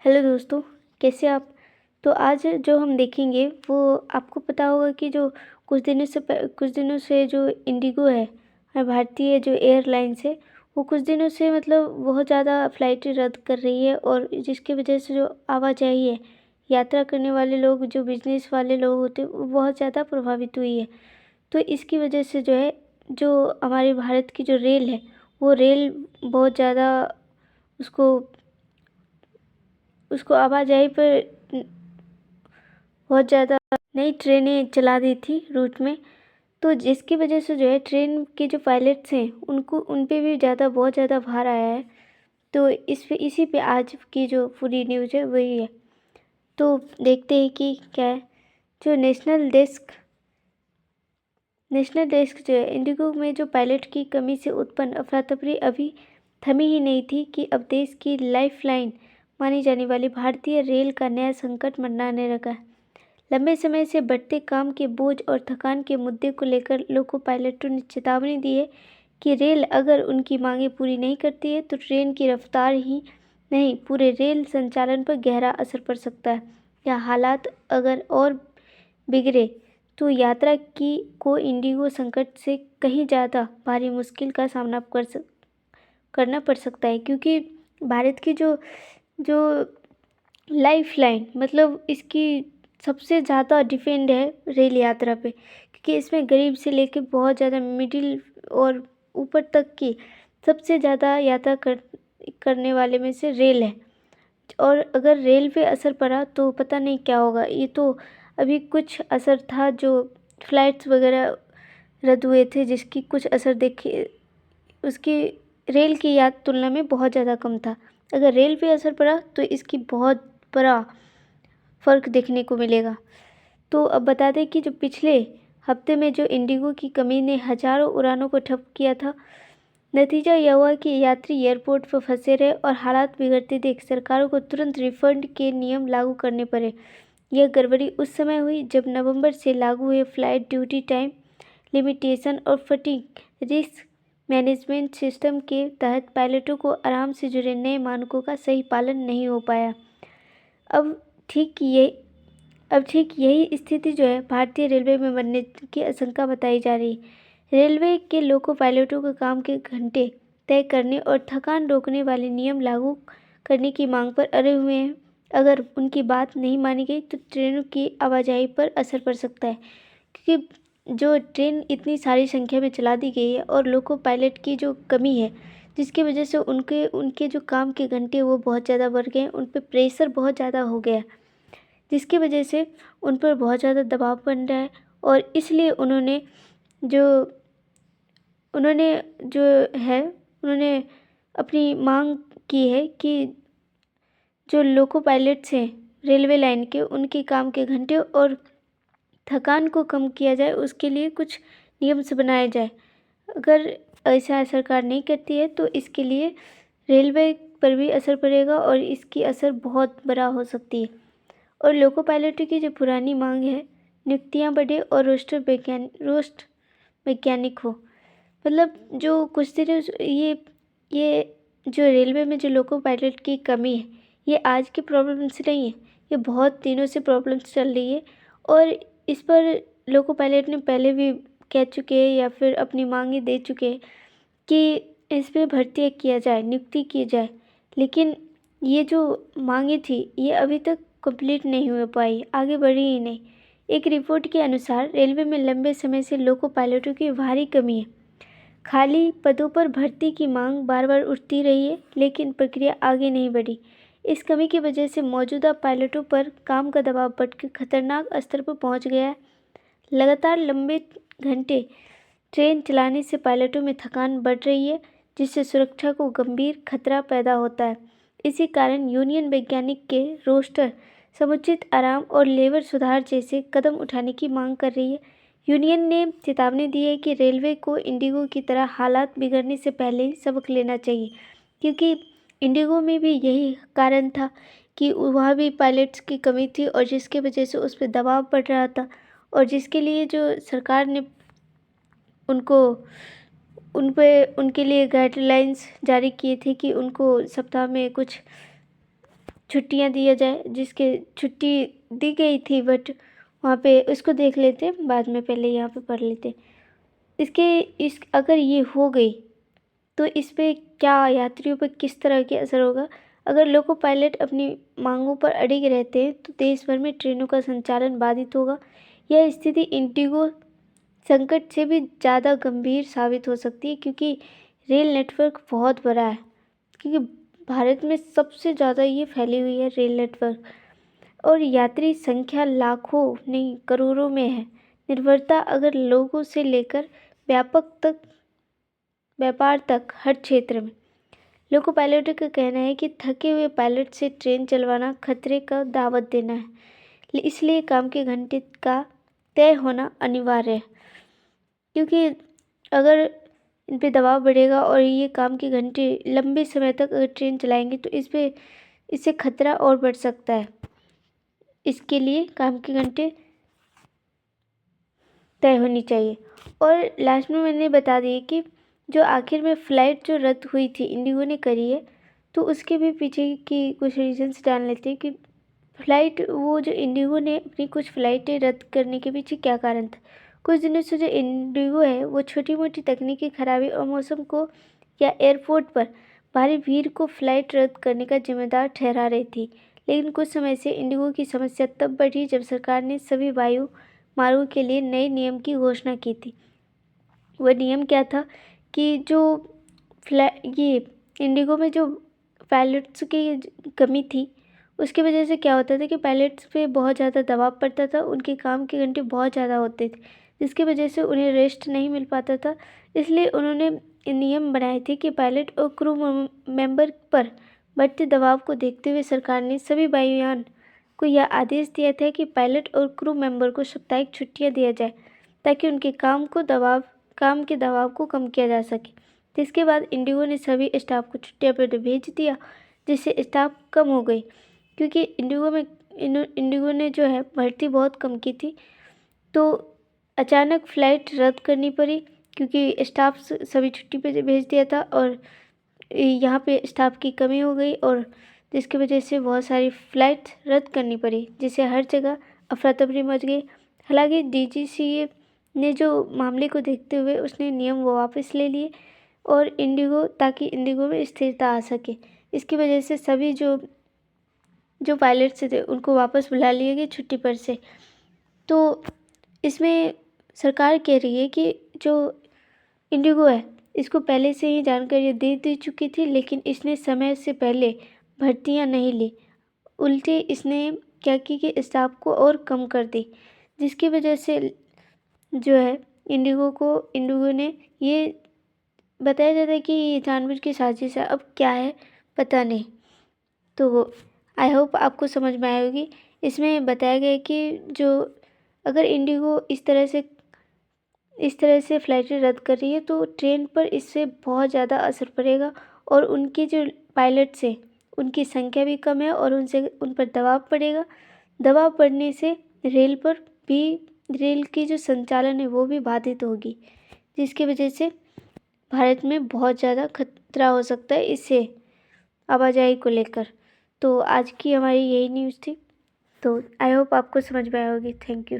Hello दोस्तों, कैसे आप? तो आज जो हम देखेंगे वो आपको पता होगा कि जो कुछ दिनों से जो इंडिगो है, भारतीय जो एयरलाइंस है, वो कुछ दिनों से मतलब बहुत ज़्यादा फ़्लाइटें रद्द कर रही है और जिसकी वजह से जो आवाजाही है, यात्रा करने वाले लोग, जो बिज़नेस वाले लोग होते हैं, वो बहुत ज़्यादा प्रभावित हुई है। तो इसकी वजह से जो है, जो हमारे भारत की जो रेल है, वो रेल बहुत ज़्यादा उसको उसको आवाजाही पर बहुत ज़्यादा नई ट्रेनें चला दी थी रूट में। तो जिसकी वजह से जो है ट्रेन के जो पायलट्स हैं उन पे भी बहुत ज़्यादा भार आया है। तो इसी पे आज की जो पूरी न्यूज़ है वही है। तो देखते हैं कि क्या है। जो नेशनल डेस्क जो है, इंडिगो में जो पायलट की कमी से उत्पन्न अफरा-तफरी अभी थमी ही नहीं थी कि अब देश की लाइफलाइन मानी जाने वाली भारतीय रेल का नया संकट मंडराने लगा है। लंबे समय से बढ़ते काम के बोझ और थकान के मुद्दे को लेकर लोको पायलटों ने चेतावनी दी है कि रेल अगर उनकी मांगें पूरी नहीं करती है तो ट्रेन की रफ्तार ही नहीं, पूरे रेल संचालन पर गहरा असर पड़ सकता है। या हालात अगर और बिगड़े तो यात्रा की को इंडिगो संकट से कहीं ज़्यादा भारी मुश्किल का सामना करना पड़ सकता है, क्योंकि भारत की जो जो लाइफलाइन मतलब इसकी सबसे ज़्यादा डिपेंड है रेल यात्रा पे, क्योंकि इसमें गरीब से लेकर बहुत ज़्यादा मिडिल और ऊपर तक की सबसे ज़्यादा यात्रा करने वाले में से रेल है। और अगर रेल पे असर पड़ा तो पता नहीं क्या होगा। ये तो अभी कुछ असर था, जो फ्लाइट्स वगैरह रद्द हुए थे, जिसकी कुछ असर देखे उसकी रेल की तुलना में बहुत ज़्यादा कम था। अगर रेल पे असर पड़ा तो इसकी बहुत बड़ा फ़र्क देखने को मिलेगा। तो अब बता दें कि जो पिछले हफ्ते में जो इंडिगो की कमी ने हज़ारों उड़ानों को ठप किया था। नतीजा यह हुआ कि यात्री एयरपोर्ट पर फंसे रहे और हालात बिगड़ते देख सरकारों को तुरंत रिफंड के नियम लागू करने पड़े। यह गड़बड़ी उस समय हुई जब नवंबर से लागू हुए फ्लाइट ड्यूटी टाइम लिमिटेशन और फटीग रिस्क मैनेजमेंट सिस्टम के तहत पायलटों को आराम से जुड़े नए मानकों का सही पालन नहीं हो पाया। अब ठीक यही स्थिति जो है भारतीय रेलवे में बनने की आशंका बताई जा रही है। रेलवे के लोको पायलटों को काम के घंटे तय करने और थकान रोकने वाले नियम लागू करने की मांग पर अड़े हुए हैं। अगर उनकी बात नहीं मानी गई तो ट्रेनों की आवाजाही पर असर पड़ सकता है, क्योंकि जो ट्रेन इतनी सारी संख्या में चला दी गई है और लोको पायलट की जो कमी है, जिसकी वजह से उनके उनके जो काम के घंटे वो बहुत ज़्यादा बढ़ गए हैं, उन पर प्रेशर बहुत ज़्यादा हो गया, जिसकी वजह से उन पर बहुत ज़्यादा दबाव बन रहा है। और इसलिए जो उन्होंने जो है उन्होंने अपनी मांग की है कि जो लोको पायलट्स हैं रेलवे लाइन के, उनके काम के घंटे और थकान को कम किया जाए, उसके लिए कुछ नियम बनाए जाए। अगर ऐसा सरकार नहीं करती है तो इसके लिए रेलवे पर भी असर पड़ेगा और इसकी असर बहुत बड़ा हो सकती है। और लोको पायलटों की जो पुरानी मांग है, नियुक्तियां बढ़े और रोस्ट वैज्ञानिक हो। मतलब जो कुछ दिनों ये जो रेलवे में जो लोको पायलट की कमी है, ये आज की प्रॉब्लम्स नहीं है, ये बहुत दिनों से प्रॉब्लम्स चल रही है। और इस पर लोको पायलट ने पहले भी कह चुके हैं या फिर अपनी मांगे दे चुके हैं कि इस पर भर्ती किया जाए, नियुक्ति की जाए। लेकिन ये जो मांगे थी ये अभी तक कंप्लीट नहीं हो पाई, आगे बढ़ी ही नहीं। एक रिपोर्ट के अनुसार रेलवे में लंबे समय से लोको पायलटों की भारी कमी है। खाली पदों पर भर्ती की मांग बार बार उठती रही है, लेकिन प्रक्रिया आगे नहीं बढ़ी। इस कमी की वजह से मौजूदा पायलटों पर काम का दबाव बढ़कर खतरनाक स्तर पर पहुंच गया है। लगातार लंबे घंटे ट्रेन चलाने से पायलटों में थकान बढ़ रही है, जिससे सुरक्षा को गंभीर खतरा पैदा होता है। इसी कारण यूनियन वैज्ञानिक के रोस्टर, समुचित आराम और लेबर सुधार जैसे कदम उठाने की मांग कर रही है। यूनियन ने चेतावनी दी है कि रेलवे को इंडिगो की तरह हालात बिगड़ने से पहले ही सबक लेना चाहिए, क्योंकि इंडिगो में भी यही कारण था कि वहाँ भी पायलट्स की कमी थी और जिसकी वजह से उस पर दबाव पड़ रहा था, और जिसके लिए जो सरकार ने उनको उनके लिए गाइडलाइंस जारी किए थे कि उनको सप्ताह में कुछ छुट्टियां दिया जाए, जिसके छुट्टी दी गई थी, बट वहाँ पे उसको देख लेते हैं बाद में, पहले यहाँ पे पढ़ लेते हैं। इस अगर ये हो गई तो इस पे क्या यात्रियों पर किस तरह के असर होगा। अगर लोको पायलट अपनी मांगों पर अड़िग रहते हैं तो देश भर में ट्रेनों का संचालन बाधित होगा। यह स्थिति इंडिगो संकट से भी ज़्यादा गंभीर साबित हो सकती है, क्योंकि रेल नेटवर्क बहुत बड़ा है, क्योंकि भारत में सबसे ज़्यादा ये फैली हुई है रेल नेटवर्क, और यात्री संख्या लाखों नहीं करोड़ों में है। निर्भरता अगर लोगों से लेकर व्यापार तक हर क्षेत्र में। लोको पायलटों का कहना है कि थके हुए पायलट से ट्रेन चलवाना खतरे का दावत देना है, इसलिए काम के घंटे का तय होना अनिवार्य है, क्योंकि अगर इन पे दबाव बढ़ेगा और ये काम के घंटे लंबे समय तक अगर ट्रेन चलाएंगे तो इससे खतरा और बढ़ सकता है। इसके लिए काम के घंटे तय होनी चाहिए। और लास्ट में मैंने बता दी कि जो आखिर में फ़्लाइट जो रद्द हुई थी इंडिगो ने करी है, तो उसके भी पीछे की कुछ रीजंस जान लेते हैं कि वो जो इंडिगो ने अपनी कुछ फ़्लाइटें रद्द करने के पीछे क्या कारण था। कुछ दिनों से जो इंडिगो है वो छोटी मोटी तकनीकी खराबी और मौसम को या एयरपोर्ट पर भारी भीड़ को फ़्लाइट रद्द करने का जिम्मेदार ठहरा रही थी। लेकिन कुछ समय से इंडिगो की समस्या तब बढ़ी जब सरकार ने सभी वायु मार्गों के लिए नए नियम की घोषणा की थी। वह नियम क्या था कि जो ये इंडिगो में जो पायलट्स की कमी थी, उसकी वजह से क्या होता था कि पायलट्स पे बहुत ज़्यादा दबाव पड़ता था, उनके काम के घंटे बहुत ज़्यादा होते थे, जिसकी वजह से उन्हें रेस्ट नहीं मिल पाता था। इसलिए उन्होंने नियम बनाए थे कि पायलट और क्रू मेंबर पर बढ़ते दबाव को देखते हुए सरकार ने सभी वायुयान को यह आदेश दिया था कि पायलट और क्रू मेंबर को साप्ताहिक छुट्टियां दिया जाए, ताकि उनके काम के दबाव को कम किया जा सके। जिसके बाद इंडिगो ने सभी स्टाफ को छुट्टियां पर भेज दिया, जिससे स्टाफ कम हो गई, क्योंकि इंडिगो ने जो है भर्ती बहुत कम की थी, तो अचानक फ़्लाइट रद्द करनी पड़ी, क्योंकि स्टाफ सभी छुट्टी पे भेज दिया था और यहाँ पे स्टाफ की कमी हो गई, और जिसकी वजह से बहुत सारी फ़्लाइट रद्द करनी पड़ी, जिससे हर जगह अफरा तफरी मच गई। हालांकि DGCA ने जो मामले को देखते हुए उसने नियम वो वापस ले लिए, और ताकि इंडिगो में स्थिरता आ सके। इसकी वजह से सभी जो पायलट्स थे उनको वापस बुला लिए गए छुट्टी पर से। तो इसमें सरकार कह रही है कि जो इंडिगो है इसको पहले से ही जानकारी दे चुकी थी, लेकिन इसने समय से पहले भर्तियां नहीं ली। उल्टे इसने क्या की कि स्टाफ को और कम कर दी, जिसकी वजह से जो है इंडिगो ने ये बताया जाता है कि ये जानबूझ की साजिश है। अब क्या है पता नहीं। तो आई होप आपको समझ में आई होगी। इसमें बताया गया है कि जो अगर इंडिगो इस तरह से फ़्लाइटें रद्द कर रही है तो ट्रेन पर इससे बहुत ज़्यादा असर पड़ेगा, और उनके जो पायलट्स हैं उनकी संख्या भी कम है और उन पर दबाव पड़ेगा। दबाव पड़ने से रेल की जो संचालन है वो भी बाधित होगी, जिसकी वजह से भारत में बहुत ज़्यादा खतरा हो सकता है इससे आवाजाही को लेकर। तो आज की हमारी यही न्यूज़ थी। तो आई होप आपको समझ में आया होगी। Thank you.